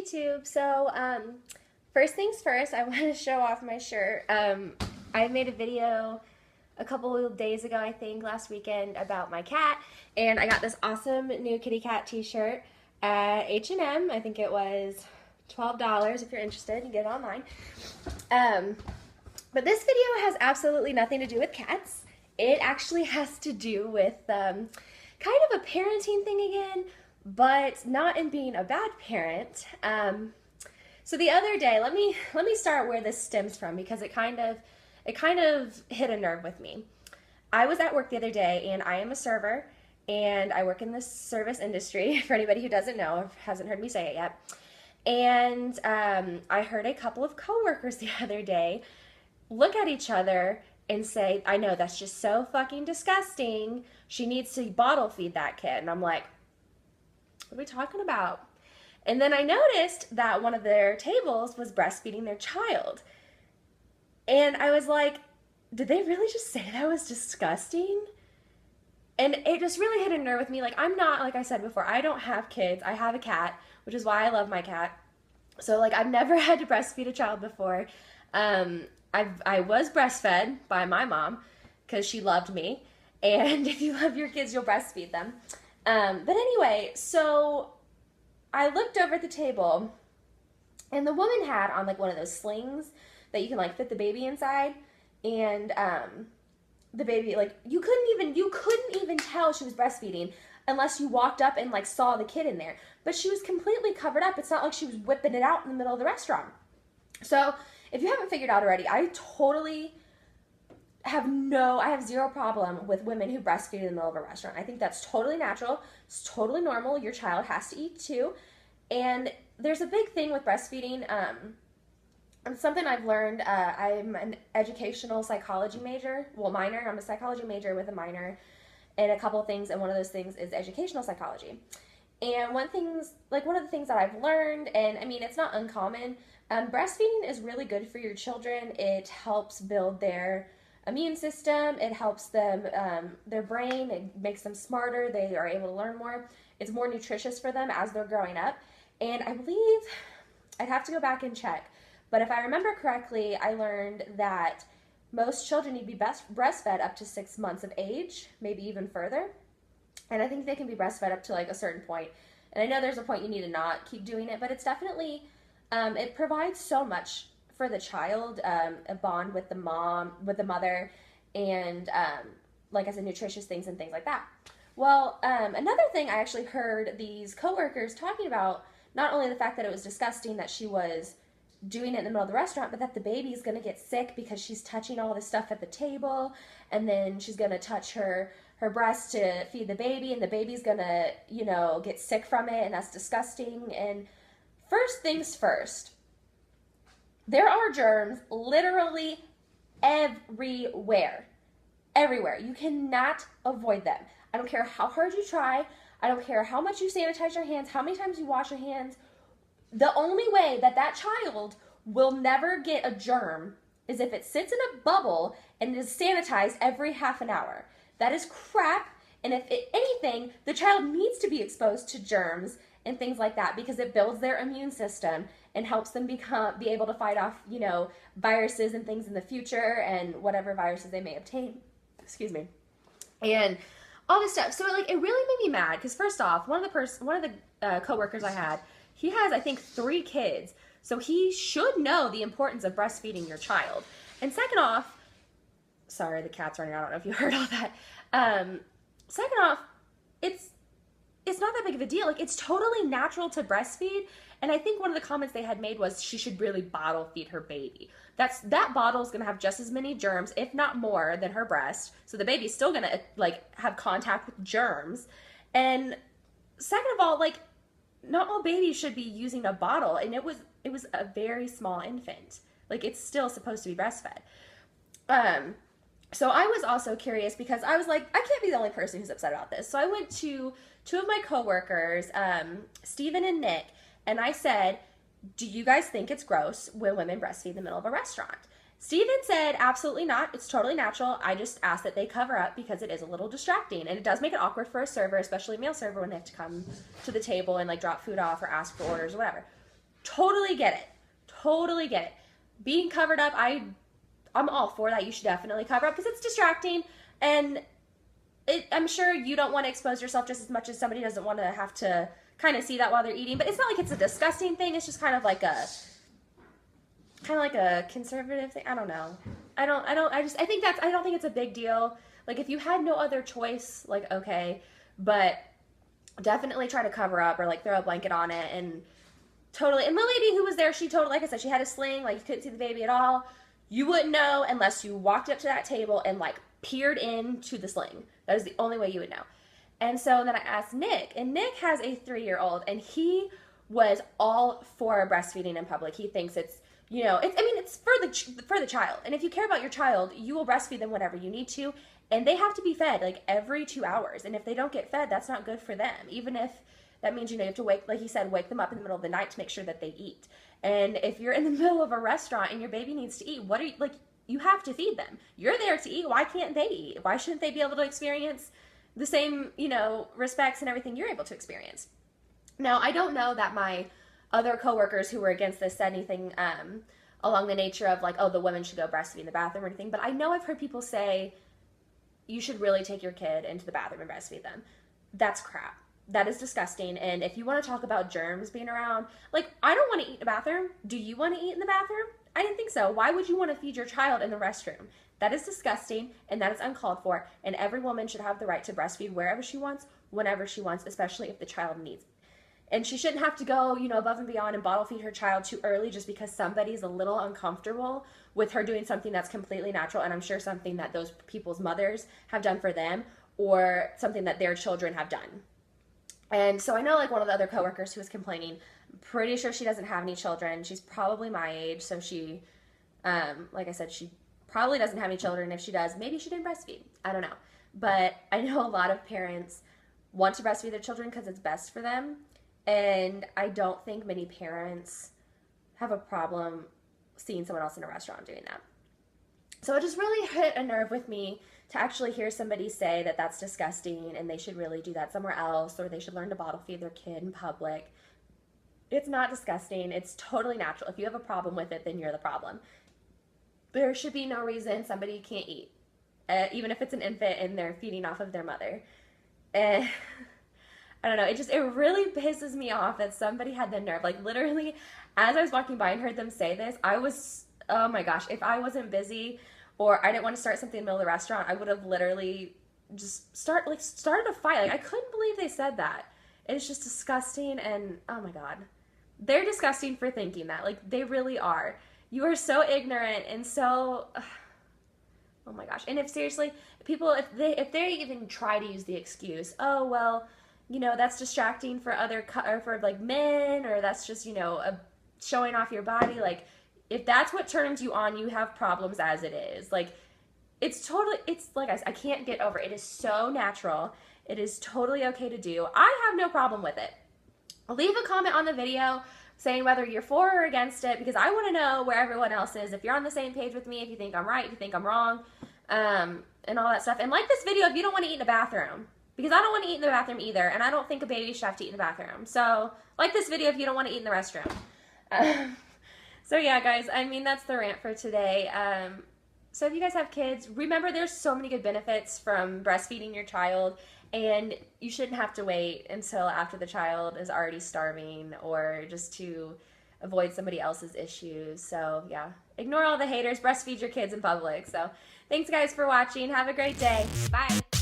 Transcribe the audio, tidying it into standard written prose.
YouTube. So, first things first, I want to show off my shirt. I made a video a couple of days ago, I think, last weekend, about my cat, and I got this awesome new kitty cat t-shirt at H&M. I think it was $12. If you're interested, you can get it online. But this video has absolutely nothing to do with cats. It actually has to do with kind of a parenting thing again, but not in being a bad parent. So the other day, let me start where this stems from, because it kind of hit a nerve with me. I was at work the other day, and I am a server, and I work in the service industry, for anybody who doesn't know or hasn't heard me say it yet. And I heard a couple of coworkers the other day look at each other and say, "I know, that's just so fucking disgusting. She needs to bottle feed that kid." And I'm like, what are we talking about? And then I noticed that one of their tables was breastfeeding their child. And I was like, did they really just say that was disgusting? And it just really hit a nerve with me. Like, I'm not, like I said before, I don't have kids. I have a cat, which is why I love my cat. So, like, I've never had to breastfeed a child before. I was breastfed by my mom because she loved me. And if you love your kids, you'll breastfeed them. But anyway, so I looked over at the table, and the woman had on, like, one of those slings that you can, like, fit the baby inside. And the baby, like, you couldn't even tell she was breastfeeding unless you walked up and, like, saw the kid in there. But she was completely covered up. It's not like she was whipping it out in the middle of the restaurant. So if you haven't figured out already, I have zero problem with women who breastfeed in the middle of a restaurant. I think that's totally natural. It's totally normal. Your child has to eat too. And there's a big thing with breastfeeding. And something I've learned, I'm an educational psychology minor. I'm a psychology major with a minor in a couple of things, and one of those things is educational psychology. And one of the things that I've learned, and I mean, it's not uncommon, breastfeeding is really good for your children. It helps build their immune system. It helps them, their brain. It makes them smarter. They are able to learn more. It's more nutritious for them as they're growing up. And I believe, I'd have to go back and check, but if I remember correctly, I learned that most children need to be breastfed up to 6 months of age, maybe even further. And I think they can be breastfed up to, like, a certain point. And I know there's a point you need to not keep doing it, but it's definitely, it provides so much for the child, a bond with the mother, and like I said, nutritious things and things like that. Well, another thing I actually heard these coworkers talking about, not only the fact that it was disgusting that she was doing it in the middle of the restaurant, but that the baby is going to get sick because she's touching all this stuff at the table, and then she's going to touch her breast to feed the baby, and the baby's going to, get sick from it, and that's disgusting. And first things first, there are germs literally everywhere. Everywhere. You cannot avoid them. I don't care how hard you try. I don't care how much you sanitize your hands, how many times you wash your hands. The only way that child will never get a germ is if it sits in a bubble and is sanitized every half an hour. That is crap. And if anything, the child needs to be exposed to germs and things like that, because it builds their immune system and helps them be able to fight off, viruses and things in the future, and whatever viruses they may obtain. Excuse me. And all this stuff. So, like, it really made me mad, because first off, one of the coworkers I had, he has, I think, 3 kids. So he should know the importance of breastfeeding your child. And second off, sorry, the cat's running. I don't know if you heard all that. Second off, it's not that big of a deal. Like, it's totally natural to breastfeed. And I think one of the comments they had made was she should really bottle feed her baby. That bottle is going to have just as many germs, if not more, than her breast. So the baby's still going to, like, have contact with germs. And second of all, like, not all babies should be using a bottle. And it was a very small infant. Like, it's still supposed to be breastfed. So I was also curious, because I was like, I can't be the only person who's upset about this. So I went to 2 of my coworkers, Steven and Nick, and I said, do you guys think it's gross when women breastfeed in the middle of a restaurant? Steven said, absolutely not. It's totally natural. I just ask that they cover up because it is a little distracting. And it does make it awkward for a server, especially a male server, when they have to come to the table and, like, drop food off or ask for orders or whatever. totally get it. Totally get it. Being covered up, I'm all for that. You should definitely cover up because it's distracting, and I'm sure you don't want to expose yourself just as much as somebody doesn't want to have to kind of see that while they're eating. But it's not like it's a disgusting thing. It's just kind of like a conservative thing. I don't know. I don't think it's a big deal. Like, if you had no other choice, like, okay, but definitely try to cover up or like throw a blanket on it. And totally, and the lady who was there, she totally, like I said, she had a sling, like you couldn't see the baby at all. You wouldn't know unless you walked up to that table and like peered into the sling. That is the only way you would know. And so then I asked Nick, and Nick has a 3-year-old, and he was all for breastfeeding in public. He thinks it's, you know, it's for the child. And if you care about your child, you will breastfeed them whenever you need to. And they have to be fed like every 2 hours. And if they don't get fed, that's not good for them. Even if that means, you know, you have to wake, like he said, wake them up in the middle of the night to make sure that they eat. And if you're in the middle of a restaurant and your baby needs to eat, what are you, like, you have to feed them. You're there to eat. Why can't they eat? Why shouldn't they be able to experience the same, you know, respects and everything you're able to experience? Now, I don't know that my other coworkers who were against this said anything along the nature of like, oh, the women should go breastfeed in the bathroom or anything. But I know I've heard people say you should really take your kid into the bathroom and breastfeed them. That's crap. That is disgusting. And if you want to talk about germs being around, like, I don't want to eat in the bathroom. Do you want to eat in the bathroom? I didn't think so. Why would you want to feed your child in the restroom? That is disgusting, and that is uncalled for. And every woman should have the right to breastfeed wherever she wants, whenever she wants, especially if the child needs it. And she shouldn't have to go, you know, above and beyond and bottle feed her child too early just because somebody's a little uncomfortable with her doing something that's completely natural, and I'm sure something that those people's mothers have done for them or something that their children have done. And so I know, like, one of the other coworkers who was complaining, I'm pretty sure she doesn't have any children. She's probably my age, so she, like I said, she probably doesn't have any children. If she does, maybe she didn't breastfeed. I don't know. But I know a lot of parents want to breastfeed their children because it's best for them. And I don't think many parents have a problem seeing someone else in a restaurant doing that. So it just really hit a nerve with me to actually hear somebody say that that's disgusting and they should really do that somewhere else, or they should learn to bottle feed their kid in public. It's not disgusting. It's totally natural. If you have a problem with it, then you're the problem. There should be no reason somebody can't eat, even if it's an infant and they're feeding off of their mother. And I don't know, it really pisses me off that somebody had the nerve. Like, literally, as I was walking by and heard them say this, I was, oh my gosh, if I wasn't busy or I didn't want to start something in the middle of the restaurant, I would have literally just started a fight. Like, I couldn't believe they said that. It's just disgusting, and oh my God. They're disgusting for thinking that. Like, they really are. You are so ignorant and so, oh my gosh. And if seriously, people, if they even try to use the excuse, oh, well, you know, that's distracting for or for like men, or that's just, you know, showing off your body. Like, if that's what turns you on, you have problems as it is. Like, it's like I can't get over it. It is so natural. It is totally okay to do. I have no problem with it. Leave a comment on the video saying whether you're for or against it, because I want to know where everyone else is. If you're on the same page with me, if you think I'm right, if you think I'm wrong, and all that stuff. And like this video if you don't want to eat in the bathroom, because I don't want to eat in the bathroom either, and I don't think a baby should have to eat in the bathroom. So like this video if you don't want to eat in the restroom. So yeah, guys, I mean, that's the rant for today. So if you guys have kids, remember there's so many good benefits from breastfeeding your child, and you shouldn't have to wait until after the child is already starving or just to avoid somebody else's issues. So yeah, ignore all the haters, breastfeed your kids in public. So thanks guys for watching. Have a great day. Bye.